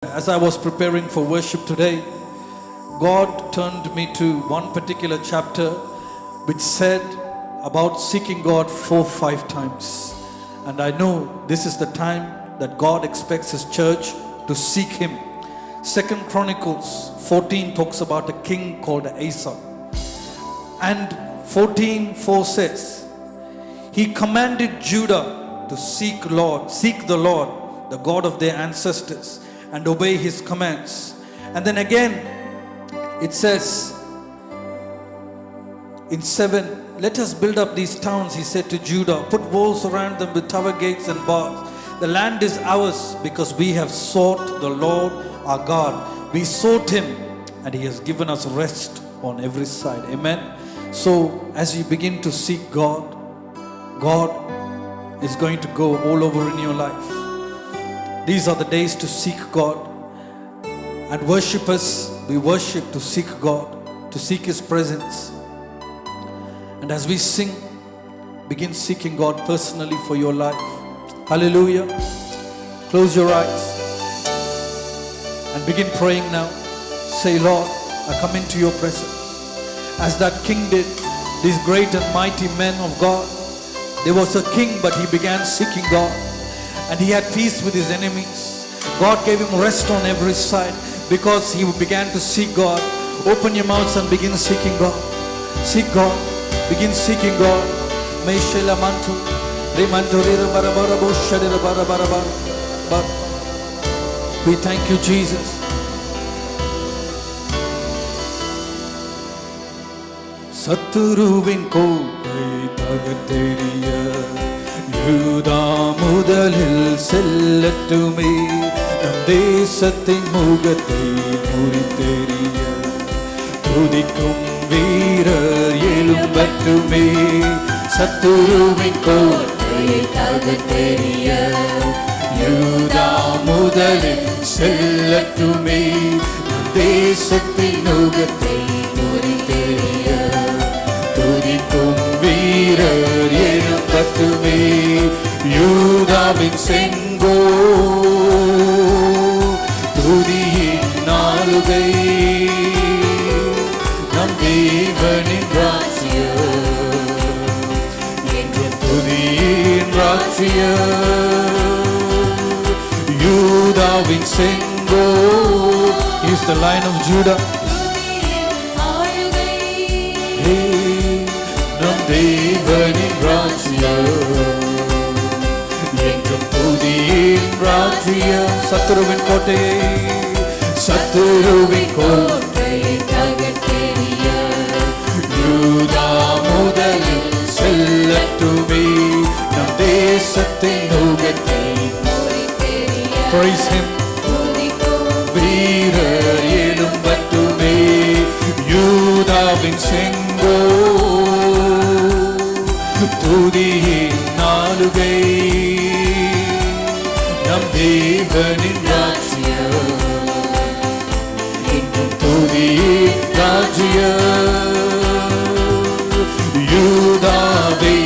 As I was preparing for worship today, God turned me to one particular chapter which said about seeking God 4-5 times. And I know this is the time that God expects His church to seek Him. 2 Chronicles 14 talks about a king called Asa. And 14:4 says, he commanded Judah to seek the Lord, the God of their ancestors, and obey His commands. And then again it says in 7, let us build up these towns, he said to Judah, put walls around them with tower gates and bars. The land is ours because we have sought the Lord our God. We sought Him and He has given us rest on every side. Amen. So as you begin to seek God, God is going to go all over in your life. These are the days to seek God. And worshipers, we worship to seek God, to seek His presence. And as we sing, begin seeking God personally for your life. Hallelujah. Close your eyes and begin praying now. Say, Lord, I come into your presence. As that king did, these great and mighty men of God. There was a king, but he began seeking God. And he had peace with his enemies. God gave him rest on every side because he began to seek God. Open your mouths and begin seeking God. Seek God. Begin seeking God. We thank you, Jesus. சத்துருவின் கோட்டை தகர்த்தெறிய யூதா முதலில் செல்லட்டுமே, நம் தேசத்தின் முகத்தை முறித்தெறிய துதிக்கும் வீரர் எழும்பட்டுமே. சத்துருவின் கோட்டை தகர்த்தெறிய யூதா முதலில் செல்லட்டுமே, நம் தேசத்தின் முகத்தை முறித்தெறிய துதிக்கும் வீரர் எழும்பட்டுமே. யூதாவின் செங்கோ துதியின் நாளுகை, நம் தேவனின் ராஜ்யம் என்றும் துதியின் ராஜ்யம். யூதாவின் செங்கோ is the Lion of Judah. நம் தேவனின் ராஜ்யம் என்றும் துதியின் ராஜ்யம். சத்துருவின் கோட்டையை, சத்துருவின் கோட்டையை தகர்த்தெறிய யூதா முதலில் செல்லட்டுமே, நம் தேசத்தின் நுகத்தை முறித்தெறிய. Praise Him. வீரர் எழும்பட்டுமே. யூதாவின் செங்கோ துதியின் நாளுகை, நம் தேவனின் ராஜ்யம் என்றும் துதியின் ராஜ்யம். யூதாவே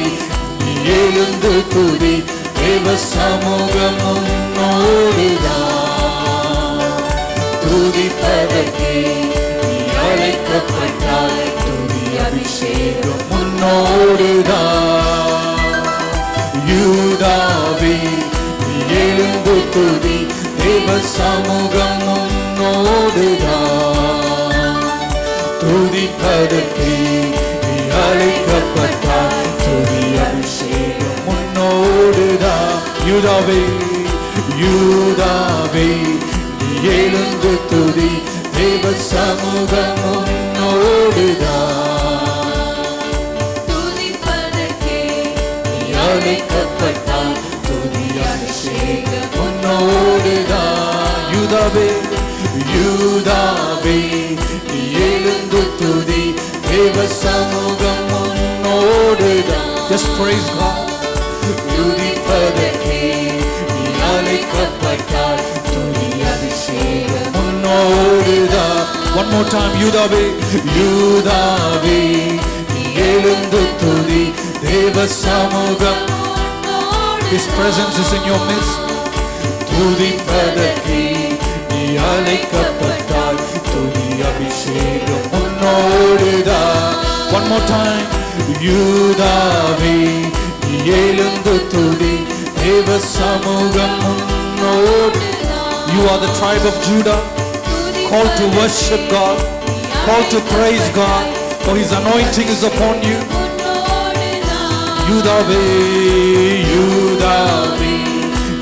எழுந்து துதி, தேவ சமூகம் உன்னோடுதான். துதிப்பதற்கே நீ அழைக்கப்பட்டாய், துதி அபிஷேகம் உன்னோடுதான். யூதாவே எழுந்து துதி, தேவ சமூகம் உன்னோடுதான். துதிப்பதற்கே நீ அழைக்கப்பட்டாய், துதி அபிஷேகம் உன்னோடுதான். யூதாவே யூதாவே எழுந்து துதி, தேவ சமூகம் உன்னோடுதான். துதிப்பதற்கே நீ அழைக்கப்பட்டாய், துதி அபிஷேகம் உன்னோடுதான். யூதாவே யூதாவே எழுந்து துதி, தேவ சமூகம் உன்னோடுதான். Just praise God. துதிப்பதற்கே நீ அழைக்கப்பட்டாய், துதி அபிஷேகம் உன்னோடுதான். One more time. யூதாவே யூதாவே எழுந்து துதி, தேவ சமூகம். His presence is in your midst. துதிப்பதற்கு நீ அழைக்கப்பட்டாய் துதி அபிஷேகம் உன்னோடுதான். One more time. யூதாவே நீ எழுந்து துதி தேவ சமூகம் உன்னோடு. You are the tribe of Judah, called to worship God, called to praise God, for His anointing is upon you. யூதாவே யூதாவே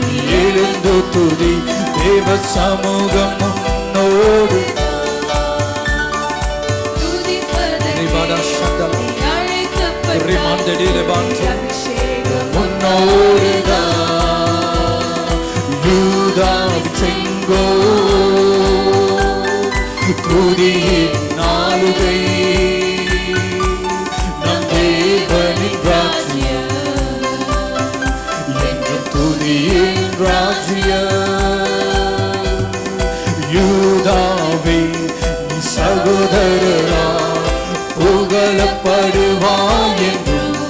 நீ எழுந்து துதி தேவ சமூகம் உன்னோடு. யூதாவின் செங்கோ துதியின் நாளுகை நம் தேவனின் ராஜ்யம் என்றும் துதியின் ராஜ்யம். யூதாவே நீ சகோதரரா புகழப்படுவாய் என்றும்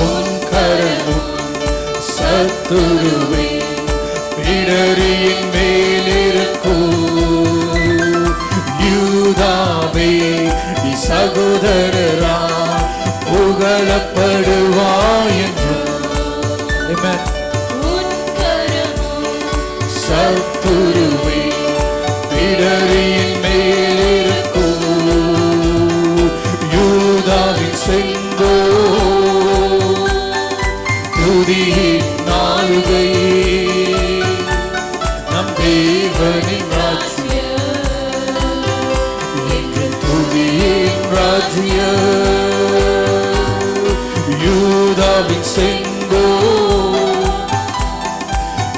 உன் கரமும் சத்துருவை பிடரியின் மேலிருக்கும். யூதாவே நீ சகோதரரா புகழப்படுவாய் என்றும். Amen. சத்துருவை பிடரியின் மேலிருக்கும். யூதாவின் செங்கோ துதியின் நாளுகை நம் தேவனின் ராஜ்யம் என்று துதியின் ராஜ்யம். யூதாவின் செங்கோ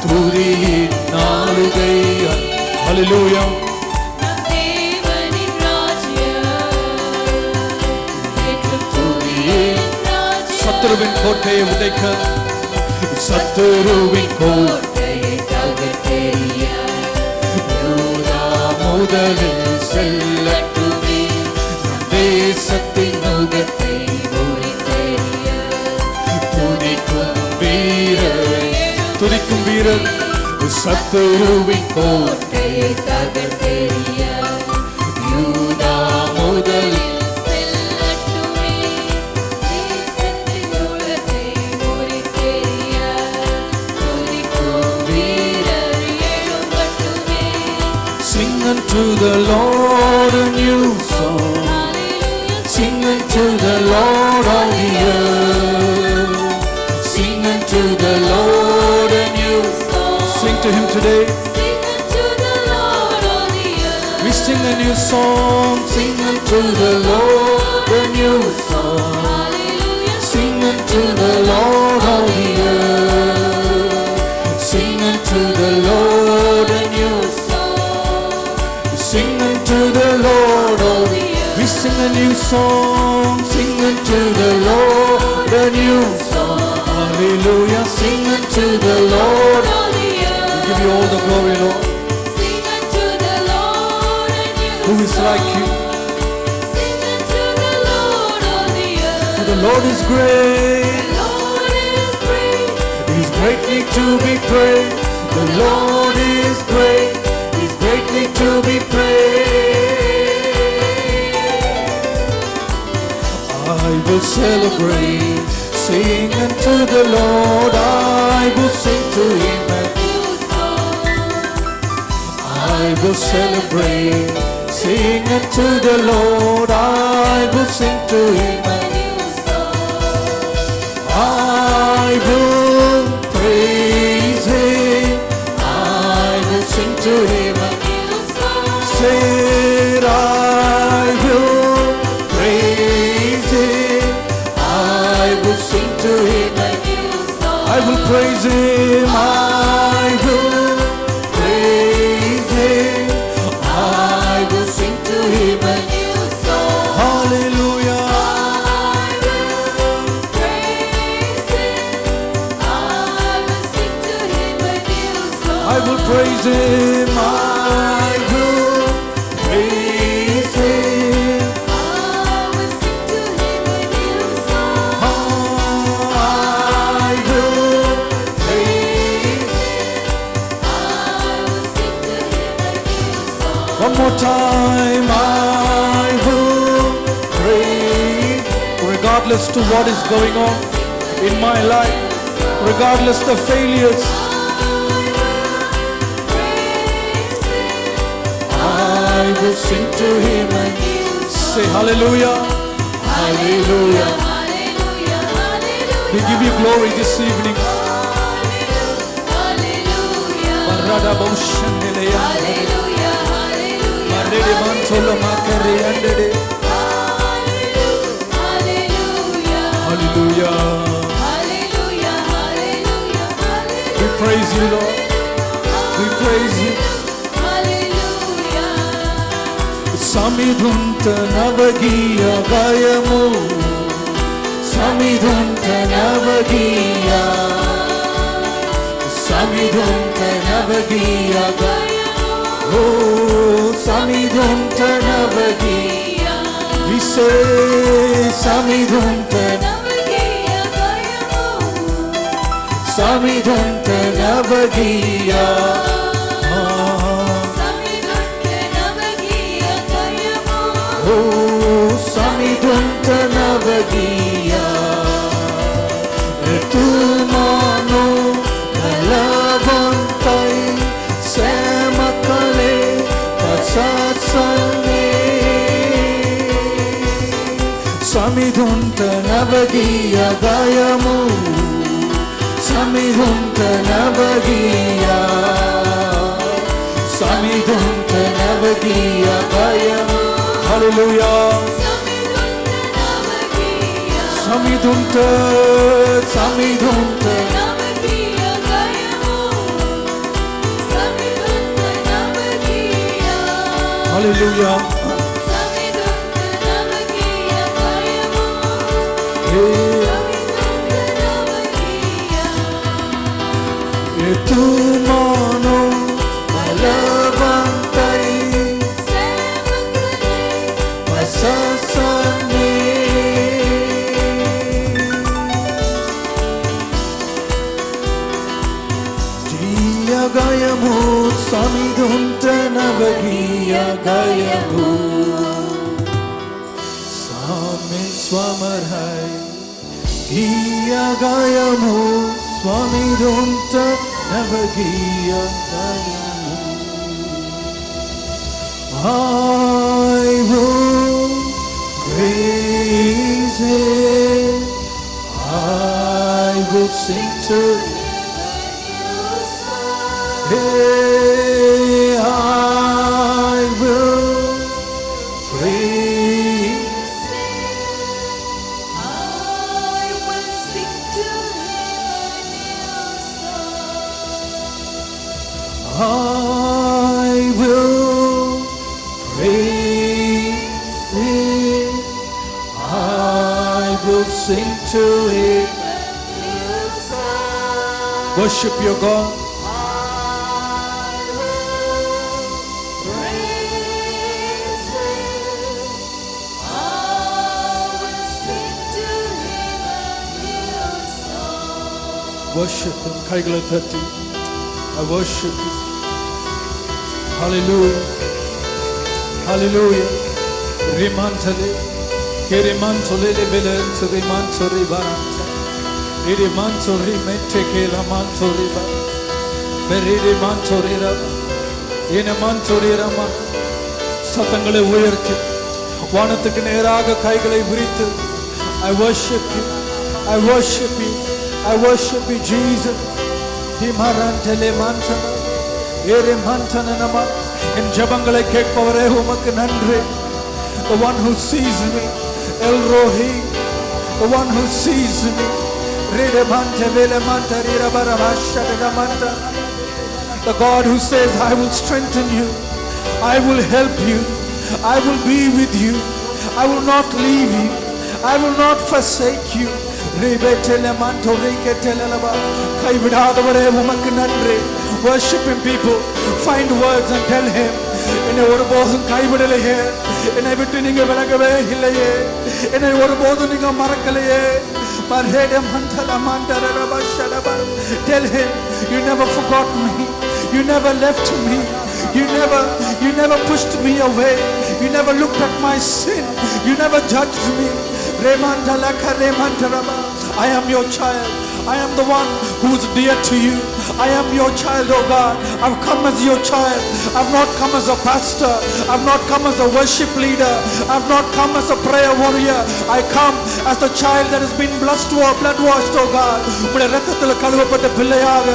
துதியின் நாளுகை. Hallelujah. சத்துருவின் கோட்டையை உடைக்க, சத்துருவின் கோட்டையை தகர்த்தெறிய யூதா முதலில் செல்லட்டுமே. தேசத்தின் நுகத்தை முறித்தெறிய துதிக்கும் வீரர், துதிக்கும் வீரர். சத்துருவின் கோட்டையை தகர்த்தெறிய யூதா முதலில் to the Lord a new song. Sing unto the Lord all the earth. Sing unto the Lord a new song. Sing to Him today. Sing unto the Lord all the earth. We sing a new song. Sing unto the Lord a new song. Hallelujah. Sing unto the Lord all the earth. Sing unto the Lord a new song. Sing unto the Lord, oh, we sing a new song. Sing unto the Lord a new song. Hallelujah. Sing unto the Lord. We give you all the glory, Lord. Sing unto the Lord a new Who is like you? Sing unto the Lord all the earth. For the Lord is great. The Lord is great. He is greatly to be praised. The Lord is great. He is greatly to be praised. I will celebrate, sing unto the Lord. I will sing to Him a new song. I will celebrate, sing unto the Lord. I will sing to Him a new song. I will praise Him. I will sing to Him a New song. said I will praise Him. I will sing to Him. New song. I will praise Him. I will praise Him. I will sing to Him. New song. Hallelujah. I will praise Him. I will sing to Him a new song. I will praise Him. I will One more time, I will pray. Regardless to what is going on in my life, regardless the failures, I will sing to Him and say hallelujah, hallelujah. We give you glory this evening. Barada Boshandeleya, Marede Mantola Makare Andede. Hallelujah. We praise you, Lord. We praise you. Samidhunta Navagiya Gayamu, Samidhunta Navagiya, Samidhunta Navagiya Gayamu, oh Samidhunta Navagiya. We say Samidhunta Navagiya Gayamu, Samidhunta Navagiya. Oh, Samidhunta Navagiya. Etumano Galavantai Semakale Pasatsane. Samidhunta Navagiya Gayamu, Samidhunta Navagiya, Samidhunta Navagiya Gayamu. Hallelujah. Samidhunta, Samidhunta. Hallelujah. Etumano Malavantai Pasasane. Jiya Gayamu Samidhunta Navagiya Gayamu, Same Swamarhai Jiya Gayamu Samidhunta Navagiya Gayamu. I will praise Him, I will sing to Him. Hey, I will praise Him. I will sing to Him a new song. I will praise Him, I will sing to Him. Worship your God. Worship Him. Kaigala Tatti. I worship you. Hallelujah. Hallelujah. Rimantale. Kerimantole levelente rimantore baranta. Irimantore menteke ramantore ba. Berimantore raba. Inemantore rama. சத்தங்களை உயர்த்தி வானத்துக்கு நேராக கைகளை விரித்து I worship you. I worship you. I worship you, Jesus. Himarantele mantana, ere mantana nama. In ஜபங்களை கேட்பவரே உமக்கு நன்றி. The one who sees me, El Rohi. The one who sees me. Rede mante vele manta rira baravasha de manta. The God who says, I will strengthen you. I will help you. I will be with you. I will not leave you. I will not forsake you. Worship Him, people. Find words and tell Him. என்னை ஒருபோதும் கைவிடலையே, என்னை விட்டு நீங்க விலகவே இல்லையே, என்னை ஒருபோதும் நீங்க மறக்கலையே. Tell Him, you never forgot me. You never left me. You You never pushed me away. You never looked at my sin. You never judged me. I am your child. I am the one who is dear to you. I am your child, oh God. I've come as your child. I've not come as a pastor. I've not come as a worship leader. I've not come as a prayer warrior. I come as the child that has been blood washed, oh God. உம்முடைய இரத்தத்தில் கழுவப்பட்ட பிள்ளையாக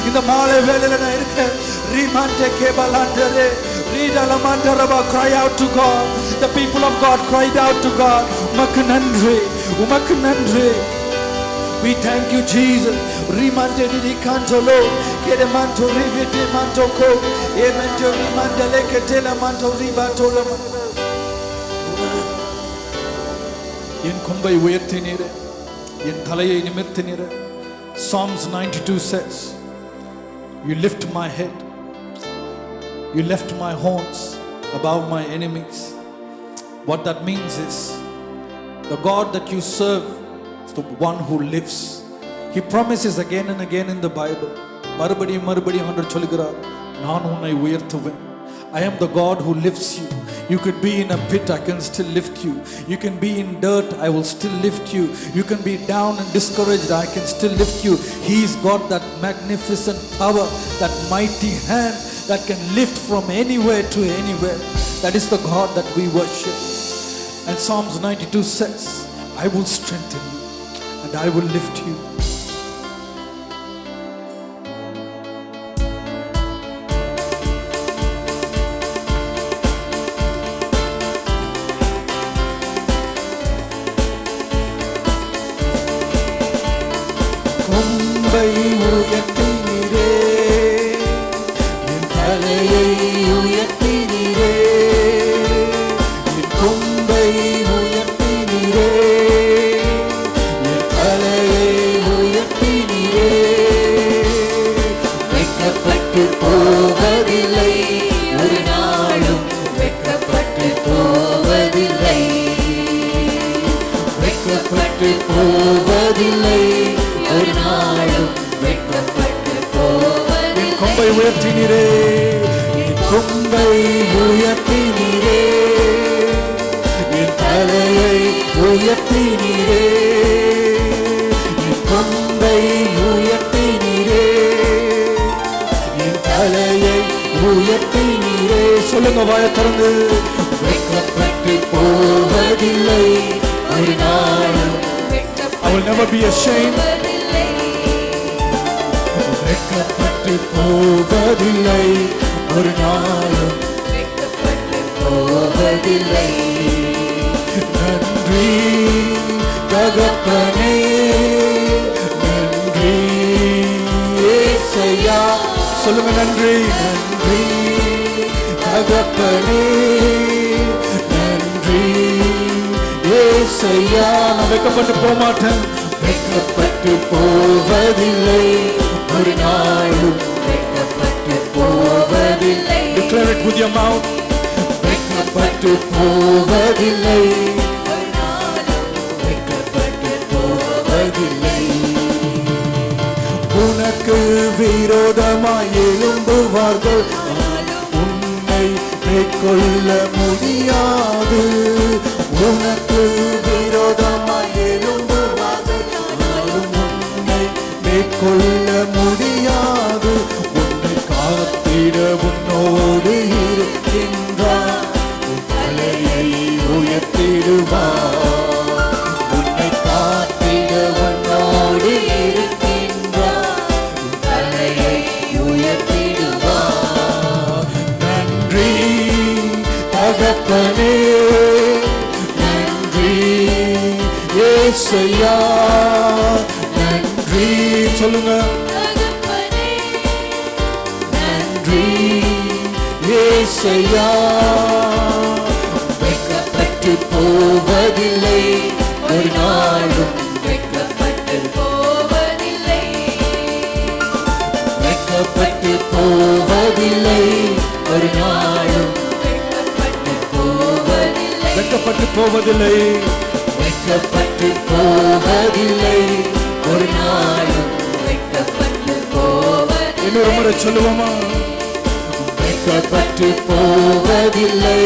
இந்த மாலை வேளையில நான் இருக்கேன். ரீமாண்டே கேபலாண்டரே ரீடலமாண்டரபா. Cry out to God. The people of God cried out to God. உமக்கு நன்றி, உமக்கு நன்றி. We thank you, Jesus. Rimante di cantolo, che de manto rivete manto co, e manto rimandele che te la manto ribatola. என் கொம்பை உயர்த்தினீரே, என் தலையை நிமிர்த்தினீரே. Psalms 92 says, you lift my head, you lift my horns above my enemies. What that means is, the God that you serve, the one who lives. He promises again and again in the Bible. மறுபடியும் ஆண்டவர் சொல்கிறார், நான் உன்னை உயர்த்துவேன். I am the God who lifts you. You could be in a pit, I can still lift you. You can be in dirt, I will still lift you. You can be down and discouraged, I can still lift you. He's got that magnificent power, that mighty hand that can lift from anywhere to anywhere. That is the God that we worship. And Psalms 92 says, I will strengthen you and I will lift you. கொம்பை உயர்த்தினீரே, என் தலையை உயர்த்தினீரே, என் கொம்பை உயர்த்தினீரே, என் தலையை உயர்த்தினீரே. வெட்கப்பட்டு போவதில்லை, ஒரு நாளும் வெட்கப்பட்டு போவதில்லை, வெட்கப்பட்டு போவதில்லை, ஒரு நாளும் வெட்கப்பட்டு போவதில்லை. என் கொம்பை உயர்த்தினீரே, என் கொம்பை உயர்த்தினீரே, என் தலையை உயர்த்தினீரே, என் கொம்பை உயர்த்தினீரே, என் தலையை உயர்த்தினீரே. சொல்லுங்க வாயை திறந்து. வெட்கப்பட்டு போவதில்லை, ஒரு நாளும் I will never be ashamed. வெட்கப்பட்டு வெட்கப்பட்டு போவதில்லை, ஒரு நாளும் வெட்கப்பட்டு போவதில்லை. நன்றி தகப்பனே, நன்றி ஏசையா. சொல்லுங்க நன்றி. நன்றி தகப்பனே, நன்றி ஏசையா. நான் வெட்கப்பட்டு போக மாட்டேன். வெட்கப்பட்டு போவதில்லை, ஒரு நாளும் வெட்கப்பட்டு போவதில்லை. Declare it with your mouth. வெட்கப்பட்டு போவதில்லை, ஒரு நாளும் வெட்கப்பட்டு போவதில்லை. உனக்கு விரோதமாய் எழும்புவார்கள், உன்னை மேற்கொள்ள முடியாது. உனக்கு விரோதமாய் எழும்புவார்கள், உன்னை மேற்கொள்ள முடியாது. உன்னை காத்திட உன்னோடு இருக்கின்றார், உன் தலையை உயர்த்திடுவார். உன்னை காத்திட உன்னோடு இருக்கின்றார், உன் தலையை உயர்த்திடுவார். நன்றி தகப்பனே, நன்றி ஏசையா. நன்றி சொல்லுங்க. தகப்பனே, நன்றி ஏசையா. வெட்கப்பட்டு போவதில்லை, ஒரு நாளும் வெட்கப்பட்டு போவதில்லை, வெட்கப்பட்டு போவதில்லை, ஒரு நாளும் வெட்கப்பட்டு போவதில்லை, வெட்கப்பட்டு போவதில்லை, வெட்கப்பட்டு போவதில்லை, ஒரு நாளும். வெட்கப்பட்டு போவதில்லை. இன்னொரு முறை சொல்லுவோமா? வெட்கப்பட்டு போவதில்லை,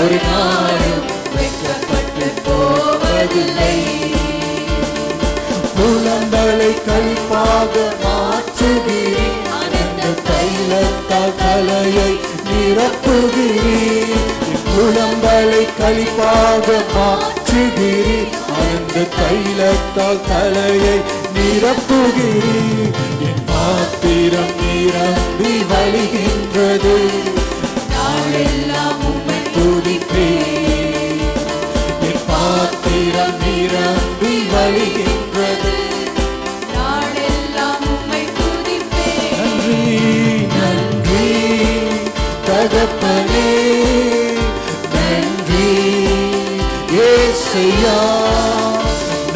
ஒரு நாளும் வெட்கப்பட்டு போவதில்லை. புலம்பலை களிப்பாக மாற்றுகிறீர், ஆனந்த தைலத்தால் தலையை நிரப்புகிறீர். புலம்பலை களிப்பாக மாற்றுகிறீர், ஆனந்த தைலத்தால் தலையை நிரப்புகிறீர். என் பாத்திரம் நிரம்பி வழிகின்றது, நாளெல்லாம் உம்மை துதிப்பேன். என் பாத்திரம் நிரம்பி வழிகின்றது, நாளெல்லாம் உம்மை துதிப்பேன். நன்றி நன்றி தகப்பனே, நன்றி ஏசையா,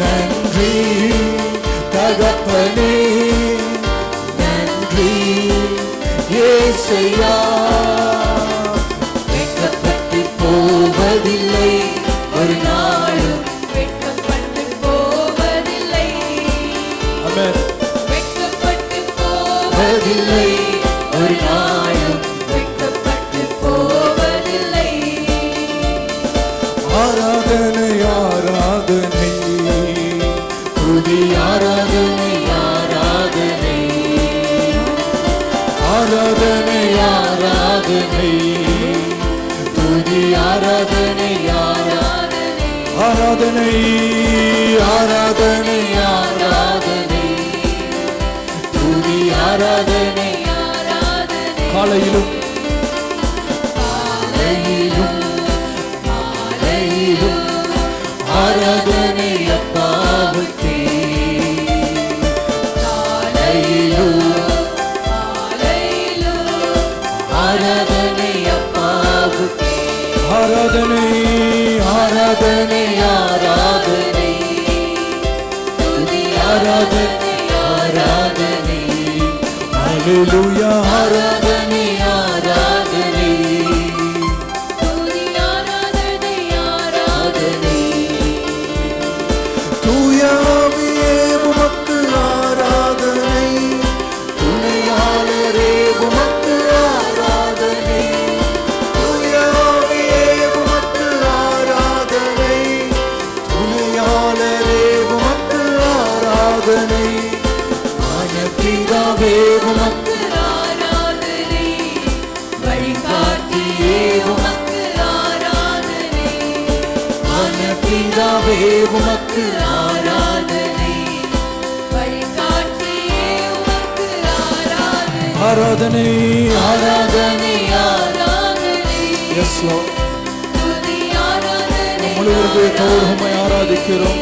நன்றி தகப்பனே, நன்றி ஏசையா. வெட்கப்பட்டு போவதில்லை, ஒரு நாளும் வெட்கப்பட்டு போவதில்லை. ஆமென். வெட்கப்பட்டு போவதில்லை, ஒரு நாளும் வெட்கப்பட்டு போவதில்லை. ஆராதனை ஆராதனை துதி ஆராதனை ஆராதனை ஆராதனை ஆராதனை துதி ஆராதனை ஆராதனை ஆராதனை ஆராதனை துதி ஆராதனை காலையிலும் காலையிலும் மாலையிலும் ஆராதனை அப்பாவுக்கே, காலையிலும் ஆராதனை அப்பாவுக்கே, ஆராதனை ஆராதனை ஆராதனை துதி ஆராதனை ஆராதனை அல்லேலூயா ஆராதனை ஆராதனை தூயாவியே உமக்கு ஆராதனை, துணையாளரே உமக்கு ஆராதனை. தூயாவியே உமக்கு ஆராதனை, துணையாளரே உமக்கு ஆராதனை. ஆனபிதாவே உமக்கு ஆராதனை, வழிகாட்டியே உமக்கு ஆராதனை. ஆனபிதாவே உமக்கு ஆராதனை, வழிகாட்டியே உமக்கு ஆராதனை. ஆராதனை ஆராதனை ஆராதனை, எஸ் லார்ட். துதி ஆராதனை, முழு இருதயத்தோடு உம்மை ஆராதிக்கிறோம்.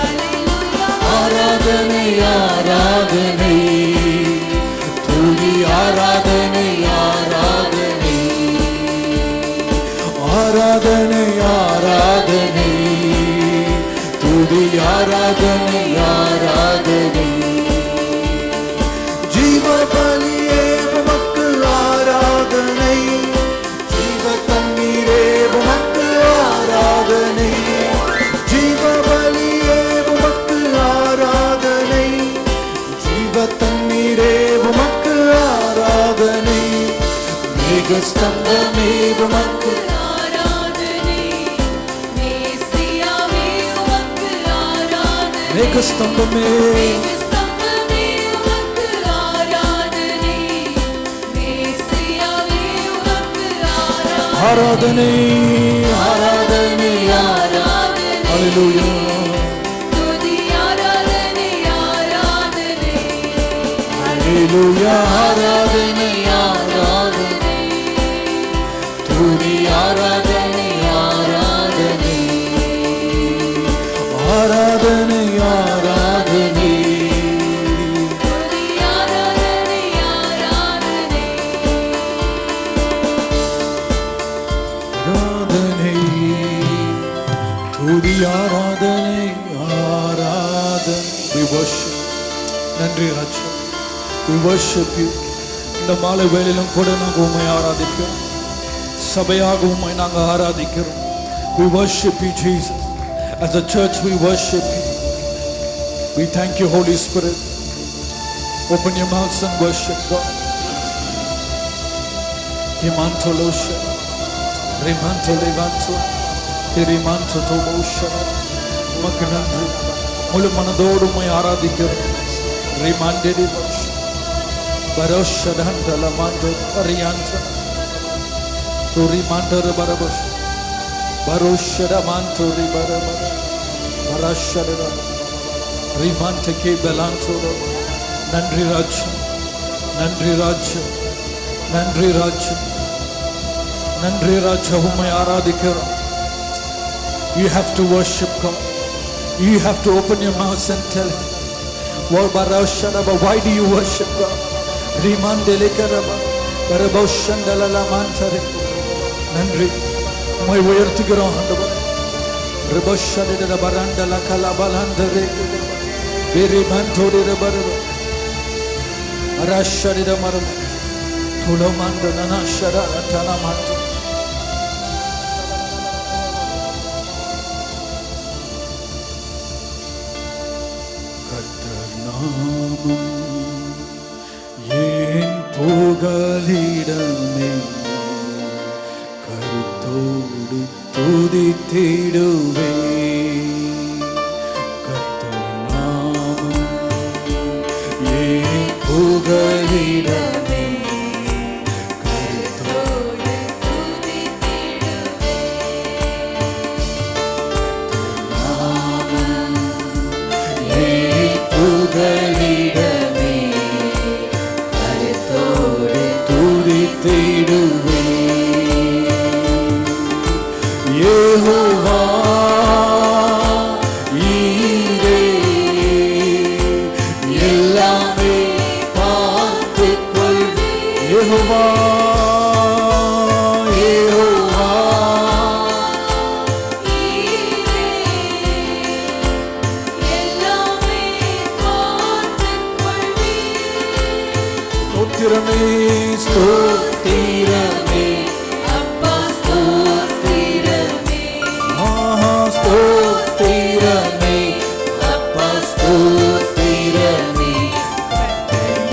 அல்லேலூயா. ஆராதனை ஆராதனை துதி ஆராதனை ஆராதனை ஆராதனை ஆராதனை துதி ஆராதனை ஆராதனை. ஜீவ பலியே உமக்கு ஆராதனை, ஜீவ தண்ணீரே உமக்கு ஆராதனை. ஜீவ பலியே உமக்கு ஆராதனை, ஜீவ தண்ணீரே உமக்கு ஆராதனை. மேகஸ்தம்பமே உமக்கு ஆராதனை, மேசியாவே உமக்கு ஆராதனை. மேகஸ்தம்பமே மேகஸ்தம்பமே உமக்கு ஆராதனை, மேசியாவே உமக்கு ஆராதனை. ஆராதனை ஆராதனை ஆராதனை, அல்லேலூயா. துதி ஆராதனை ஆராதனை. அல்லேலூயா ஆராதனை ஆராதனை துதி ஆராதனை ஆராதனை ஆராதனை ஆராதனை துதி ஆராதனை ஆராதனை. ஆராதனை துதி ஆராதனை ஆராதனை. We worship. நன்றி ராஜா. We worship you. இந்த மாலை வேளையிலும் கூட நாங்கள் உம்மை ஆராதிக்கிறோம், சபையாக உம்மை நாங்கள் ஆராதிக்கிறோம். We worship you, Jesus. As a church we worship you. We thank you, Holy Spirit. Open your mouths and worship God. Imantolosha, Rimanto Levanto, Tirimanto Tobosha, Makanandri, Mulumanador, my Aradikar, Rimanded Barosha Danta Lamando, Arianta, Turimanda Barabush, Barosha Manto Ribarabara, Barasha Rimante Ke Belanto, Nandri Raja, Nandri Raja, Nandri Raja, Nandri Raja, whom I aradikara. You have to worship God. You have to open your mouth and tell Him, why do you worship God? Rimandelekaraba, Baraboshandala Mantare, Nandri, my Wertigara Handaba, Reboshandela Barandala Kalabalandare, Very Manto de Baraba, Arashadida Marama, Tulamanda Nanashara Tanamanta. புகலிடமே கருத்தோடு துதித்திடுவே கர்த்தர் நாமம் என் புகலிடமே கருத்தோடு துதித்திடுவே நாமம் என் புகலிடமே துதித்திடுவே யெகோவா ஈரே எல்லாமே பார்த்துக்கொள்வே யெகோவா யெகோவா ஈரே எல்லாமே பார்த்துக்கொள்வே ஸ்தோத்திரமே ஸ்தோத்திரமே அப்பா ஸ்தோத்திரமே மகா ஸ்தோத்திரமே அப்பா ஸ்தோத்திரமே கர்த்தர்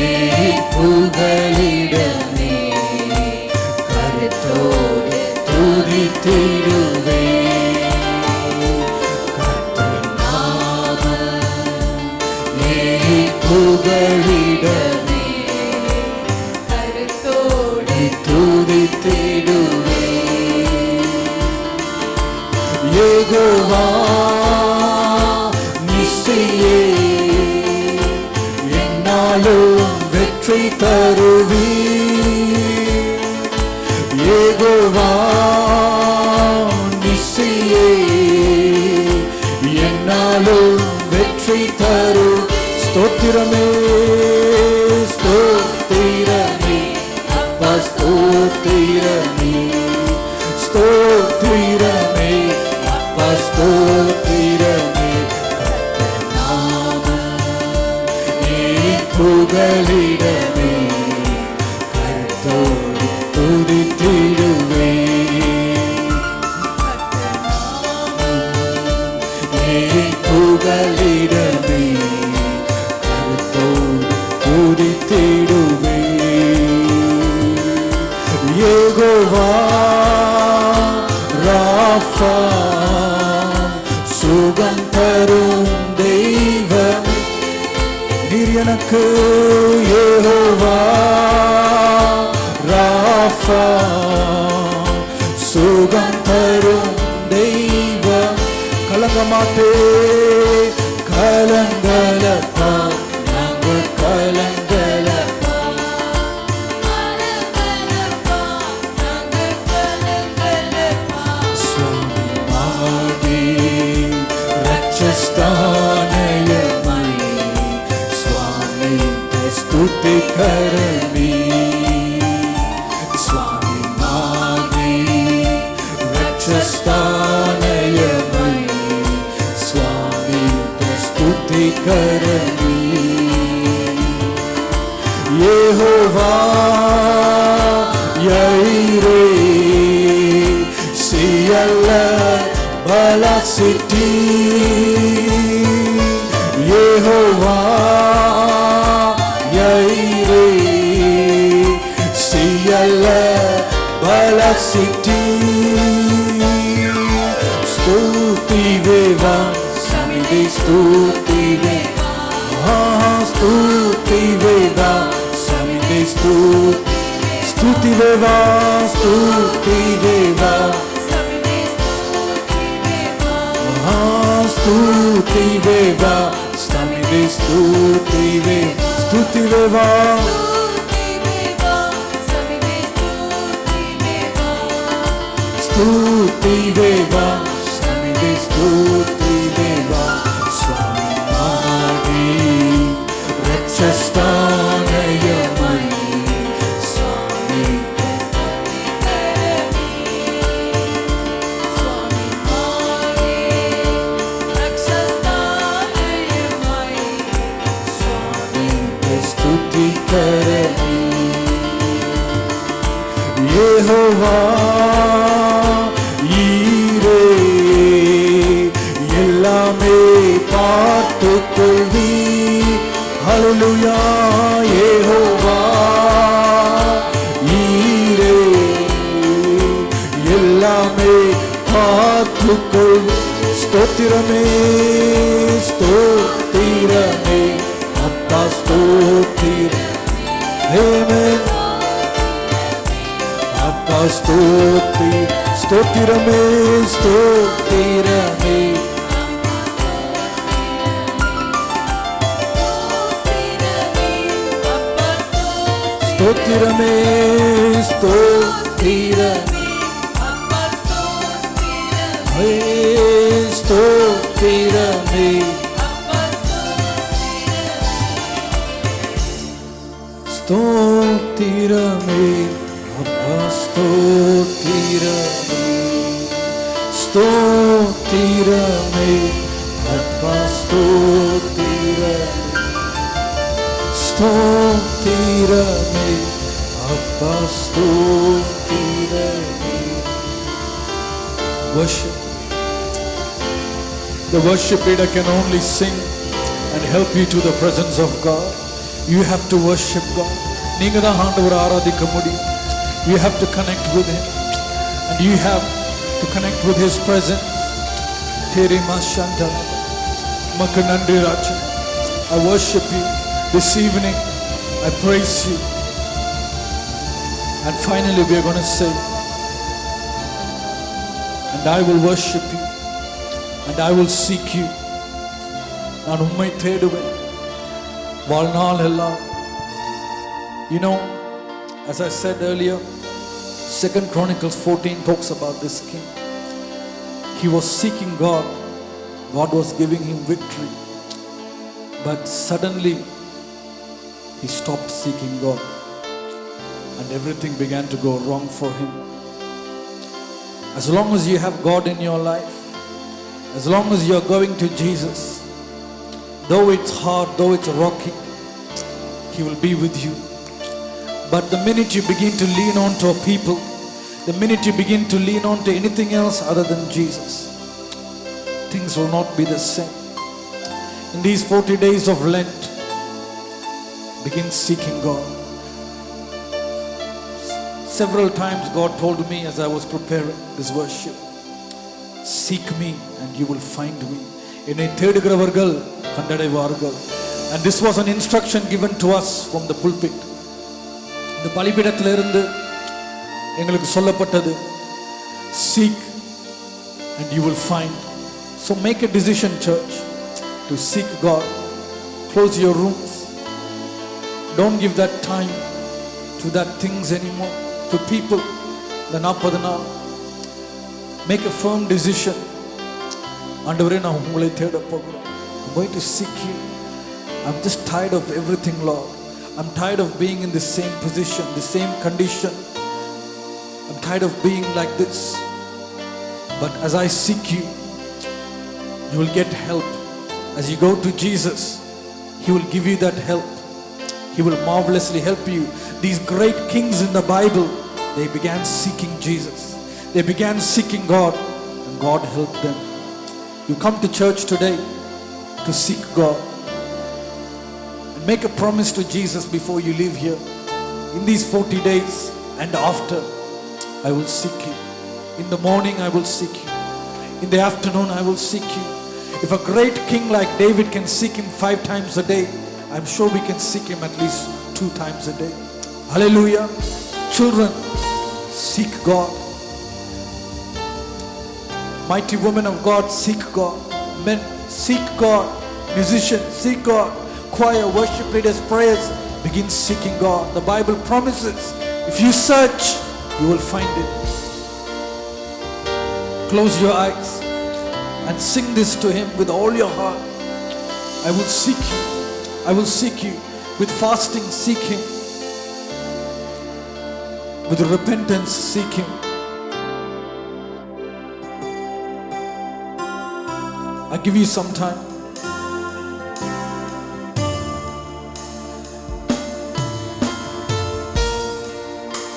என் புகலிடமே கருத்தோடு துதித்திடுவே புகலிடமே கருத்தோடு துதித்திடுவே யெகோவா நிசியே என்னாலும் வெற்றி தருவி யெகோவா நிசியே என்னாலும் வெற்றி தரு ஸ்தோத்திரமே ஸ்தோத்திரமே அப்பா ஸ்தோத்திரமே ஸ்தோத்திரமே அப்பா ஸ்தோத்திரமே கர்த்தர் நாமம் என் புகலிடமே கருத்தோடு துதித்திடுவே என் புகலிடமே துதித்திடுவே யெகோவா ராஃபா சுகம் தரும் தெய்வம் நீர் எனக்கு யெகோவா ராஃபா சுகம் தரும் தெய்வம் கலங்க மாட்டே கலங்கலப்பா கலங்கலப்பா கலங்கலப்பா நாங்கள் கலங்கலப்பா சுவாமி மாடி ரட்சஸ்தானயமை சுவாமி ஸ்துதி கரமி சுவாமி மாடி ரட்சஸ்தானயமை சுவாமி ஸ்துதி கரமி யெகோவா யைரே சியல்ல பலசிட்டி யெகோவா யைரே அல்ல பலசிட்டி ஸ்துதி தேவா சமிதி ஸ்துதி தேவா ஸ்துதி தேவா சமிதி ஸ்துதி தேவா ஸ்துதி தேவா स्तुति देवा समिति स्तुति देवा स्तुति देवा स्तुति देवा समिति स्तुति देवा स्वामी रक्षस्थानयमयि स्वामी स्तुति करनी यहोवा ஈரே எல்லாமே பார்த்துக்கொள்வி ஹல்லேலூயா யெகோவா ஈரே எல்லாமே பார்த்துக்கொள்வி ஸ்தோத்திரமே ஸ்தோத்திரமே அப்பா ஸ்தோத்திரம் ஆமென் அப்பா ஸ்தோத்திரமே ஸ்தோத்திரமே ஸ்தோத்திரமே ஸ்தோத்திரமே ஸ்தோத்திரமே ஸ்தோத்திரமே அப்பா ஸ்தோத்திரமே ஸ்தோத்திரமே அப்பா ஸ்தோத்திரமே ஸ்தோத்திரமே அப்பா ஸ்தோத்திரமே worship. The worship leader can only sing and help you to the presence of God. You have to worship God. நீங்க தான் ஆண்டவரை ஆராதிக்க முடியும். You have to connect with Him, and you have to connect with His presence. Terima Shanta, Maka Nandri Raja. I worship you this evening. I praise you, and finally we are going to say, and I will worship you, and I will seek you. நான் உம்மை தேடுவேன் வாழ்நாள் எல்லாம். You know, as I said earlier, 2 Chronicles 14 talks about this king. He was seeking God. God was giving him victory. But suddenly, he stopped seeking God. And everything began to go wrong for him. As long as you have God in your life, as long as you are going to Jesus, though it's hard, though it's rocky, He will be with you. But the minute you begin to lean on to people, the minute you begin to lean on to anything else other than Jesus, things will not be the same. In these 40 days of Lent, begin seeking God. Several times God told me as I was preparing this worship, seek me and you will find me. என்னை தேடுகிறவர்கள் கண்டடைவார்கள். And this was an instruction given to us from the pulpit. இந்த பலிபீடத்திலிருந்து எங்களுக்கு சொல்லப்பட்டது, seek and you will find. So make a decision, church, to seek God. Close your rooms. Don't give that time to that things anymore, to people. The napadana. Make a firm decision. ஆண்டவரே, நான் உங்களை தேட போகிறேன். I'm going to seek you. I'm just tired of everything, Lord. I'm tired of being in the same position, the same condition. I'm tired of being like this. But as I seek you, you will get help. As you go to Jesus, He will give you that help. He will marvelously help you. These great kings in the Bible, they began seeking Jesus. They began seeking God, and God helped them. You come to church today to seek God. And make a promise to Jesus before you leave here. In these 40 days, and after I will seek you. In the morning I will seek you. In the afternoon I will seek you. If a great king like David can seek him 5 times a day, I'm sure we can seek him at least 2 times a day. Hallelujah. Children, seek God. Mighty women of God, seek God. Men, seek God. Musicians, seek God. Choir, worship leaders, prayers, begin seeking God. The Bible promises, if you search, you will find it. Close your eyes and sing this to Him with all your heart. I will seek you. I will seek you. With fasting, seek Him. With repentance, seek Him. I give you some time.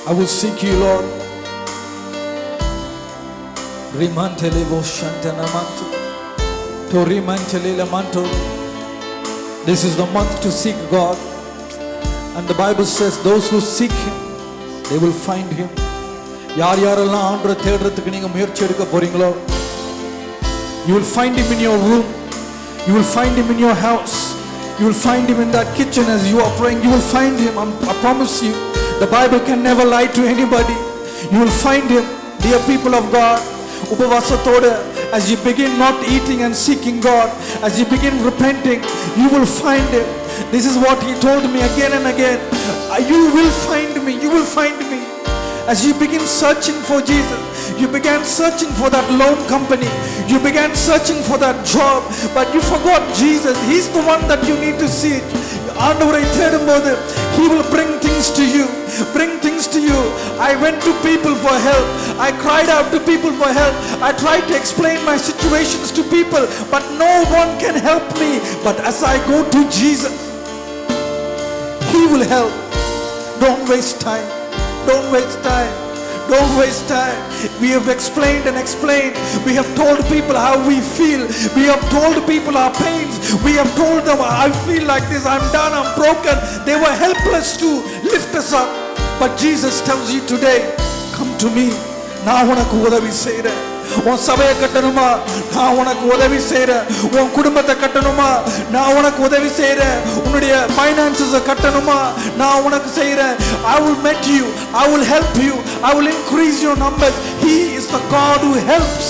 I will seek you, Lord. Rimantele voshantana manto. To rimantele lamanto. This is the month to seek God. And the Bible says those who seek Him, they will find Him. யார் யாரெல்லாம் ஆண்டவரை தேடுறதுக்கு நீங்க முயற்சி எடுக்க போறீங்களோ, you will find Him in your room. You will find Him in your house. You will find Him in that kitchen as you are praying. You will find Him. I promise you. The Bible can never lie to anybody. You will find Him. Dear people of God, upavasatoda, as you begin not eating and seeking God, as you begin repenting, you will find Him. This is what He told me again and again. You will find me. You will find me. As you begin searching for Jesus, you began searching for that loan company, you began searching for that job, but you forgot Jesus. He's the one that you need to seek. ஆண்டவரை தேடும்போது He will bring things to you. Bring things to you. I went to people for help. I cried out to people for help. I tried to explain my situations to people, but no one can help me. But as I go to Jesus, He will help. Don't waste time. Don't waste time. Don't waste time. We have explained and explained. We have told people how we feel. We have told people our pains. We have told them, I feel like this, I'm done, I'm broken. They were helpless to lift us up. But Jesus tells you today, come to me. நான் உனக்கு உதவி செய்றேன். உன் சபையை கட்டணுமா, நான் உனக்கு உதவி செய்றேன். உன் குடும்பத்தை கட்டணுமா, நான் உனக்கு உதவி செய்றேன். உன்னுடைய ஃபைனான்சஸை கட்டணுமா, நான் உனக்கு செய்றேன். I will meet you. I will help you. I will increase your numbers. He is the God who helps.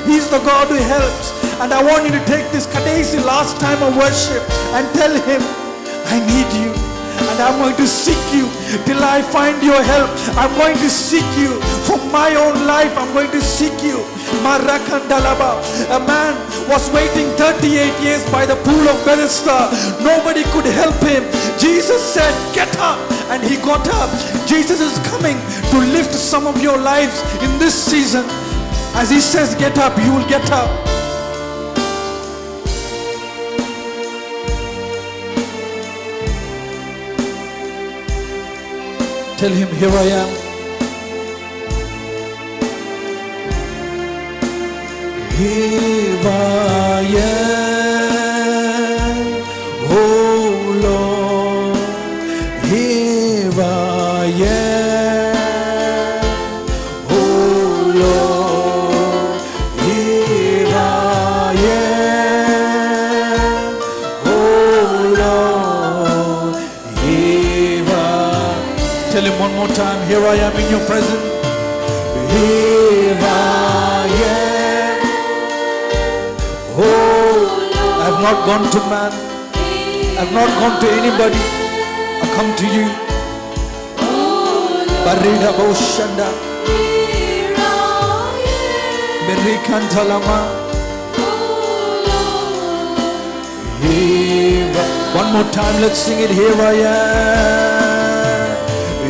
He is the God who helps. And I want you to take this Kadesi last time of worship and tell Him, I need you. And I'm going to seek you till I find your help. I'm going to seek you for my own life. I'm going to seek you. Marakandalaba. A man was waiting 38 years by the pool of Bethesda. Nobody could help him. Jesus said, get up. And he got up. Jesus is coming to lift some of your lives in this season. As He says, get up, you will get up. Tell Him, here I am. Here I am, oh Lord. Here I am, oh Lord. Here I am, oh Lord. Here I am. Tell Him one more time, here I am in your presence. Here I am. Oh, I have not gone to man. I have not gone to anybody. I come to you. Barida Boshanda. Berikantalama. One more time, let's sing it. Here I am.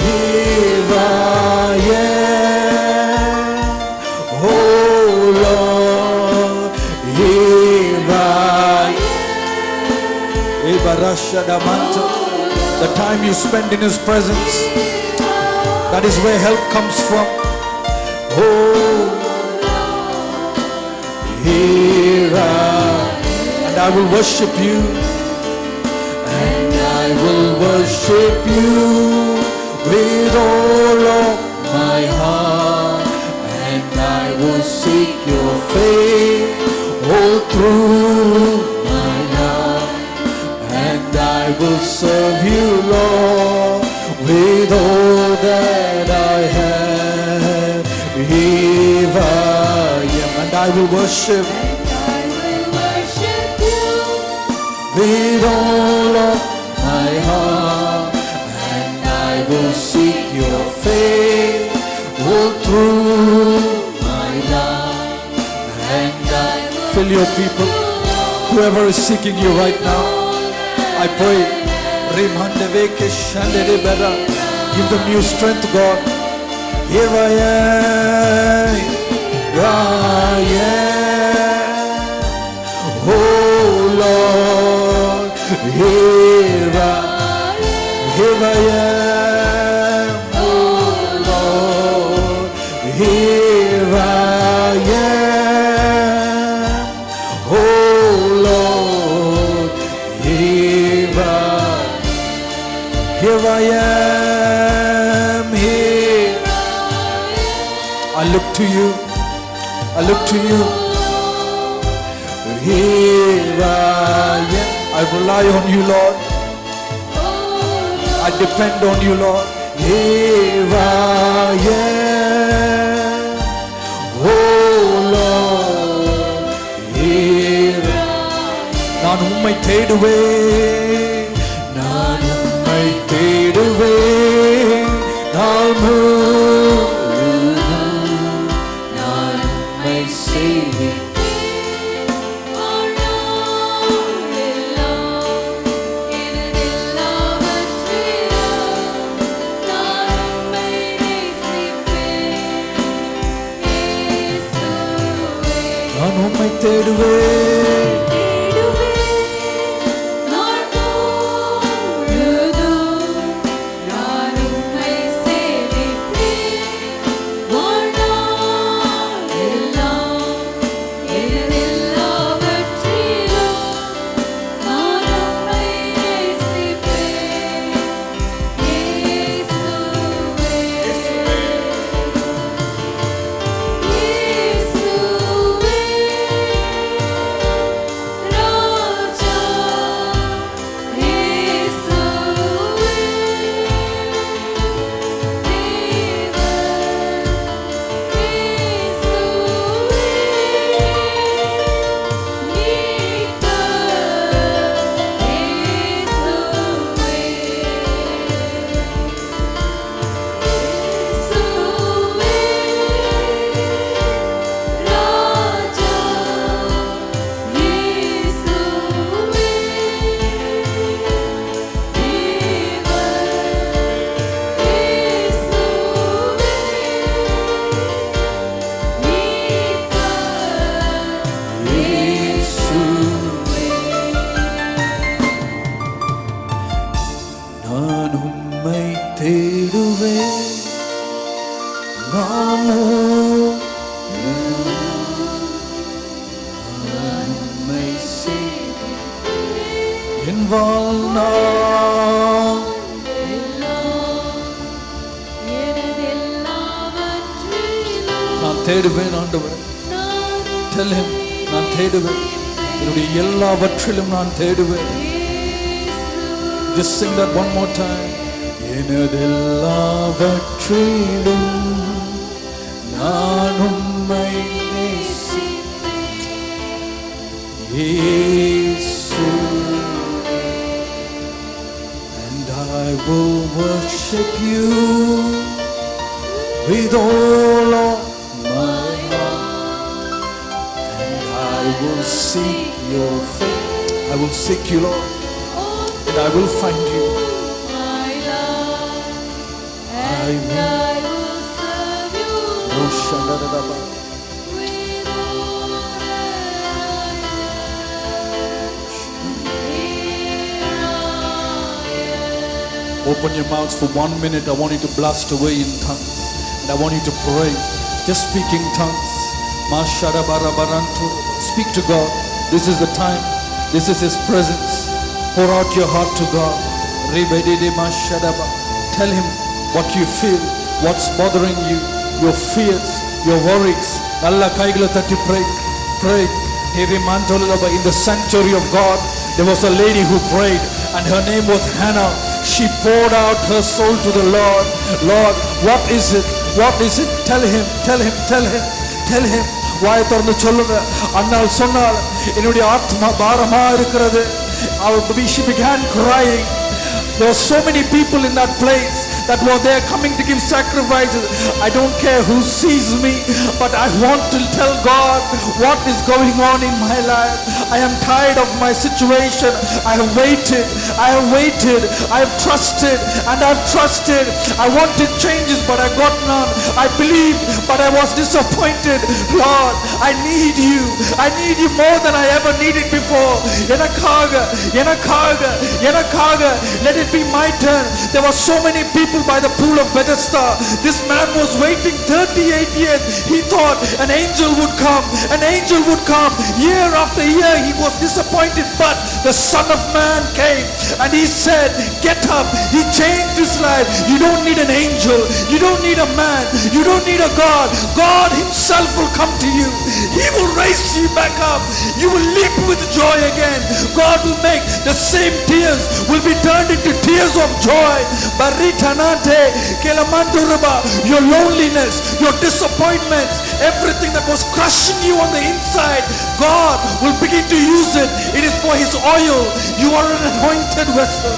Here I am. Oh Lord. Here I am. The time you spend in His presence, that is where help comes from. Oh, here I am. And I will worship you. And I will worship you with all of through my life, and I will serve you, Lord, with all that I have. Here I am, and I will worship I will worship you with all of my heart, and I will seek your face all through my life, and I fill your people. Whoever is seeking you right now, I pray, give them new strength, God. Here I am, oh Lord, here I am, oh Lord, here I am, oh Lord, here I am, here. I look to you, I look to you. Here I am. I rely on you, Lord. I depend on you, Lord. Here I am. Oh Lord, here. நான் உம்மை தேடுவேன், நான் உம்மை தேடுவேன், நான் முழுதும் நான் உம்மை சேவிப்பேன். நான் உம்மை தேடுவேன், நான் உம்மை தேடுவேன், நான் உம்மை சேவிப்பேன். என் வாழ்நாள் நான் தேடுவேன் ஆண்டவர். Tell him, நான் தேடுவேன், என்னுடைய எல்லாவற்றிலும் நான் தேடுவேன். Just sing that one more time. எனதெல்லாவற்றிலும் நான் உம்மை நேசிப்பேன். இயேசு. And I will worship you with all of my heart, and I will seek your face. I will seek you, Lord, and I will find you. I will serve you. Oh, Shandadadaba. Open your mouths for 1 minute. I want you to blast away in tongues, and I want you to pray. Just speak in tongues. Speak to God. This is the time. This is His presence. Pour out your heart to God. Tell Him what you feel, what's bothering you, your fears, your worries. Allah kaigala tatti pray, pray. In the sanctuary of God, there was a lady who prayed, and her name was Hannah. She poured out her soul to the Lord. Lord, what is it? What is it? Tell him, tell him, tell him, tell him. வாயை திறந்து சொல்லுங்க. அன்னாள் சொன்னாள், என்னுடைய ஆத்மா பாரமா இருக்கிறது. She began crying. There were so many people in that place that were there coming to give sacrifices. I don't care who sees me, but I want to tell God what is going on in my life. I am tired of my situation. I have waited, I have waited, I have trusted, and I have trusted. I wanted changes, but I got none. I believed, but I was disappointed. Lord, I need you. I need you more than I ever needed before. எனக்காக, let it be my turn. There were so many people by the pool of Bethesda. This man was waiting 38 years. He thought an angel would come. An angel would come. Year after year he was disappointed, but the Son of Man came and he said, get up. He changed his life. You don't need an angel. You don't need a man. You don't need a God. God himself will come to you. He will raise you back up. You will leap with joy again. God will make the same tears will be turned into tears of joy. Your loneliness, your disappointments, everything that was crushing you on the inside, God will begin to use it. It is for his oil. You are an anointed vessel.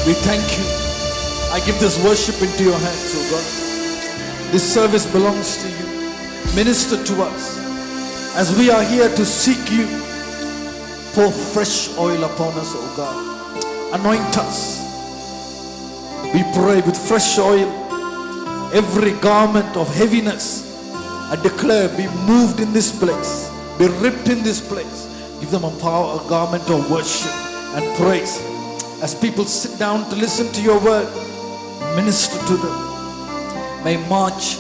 We thank you. I give this worship into your hands, oh God. This service belongs to you. Minister to us as we are here to seek you. Pour fresh oil upon us, oh God. Anoint us. We pray with fresh oil. Every garment of heaviness, I declare, be moved in this place, be ripped in this place. Give them a garment of worship and praise. As people sit down to listen to your word, minister to them. May March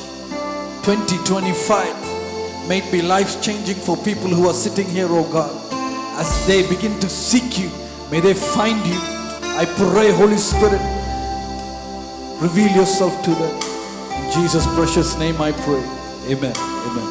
2025 may it be life-changing for people who are sitting here, oh God. As they begin to seek you, may they find you. I pray, Holy Spirit, reveal yourself to them. In Jesus' precious name I pray. Amen. Amen.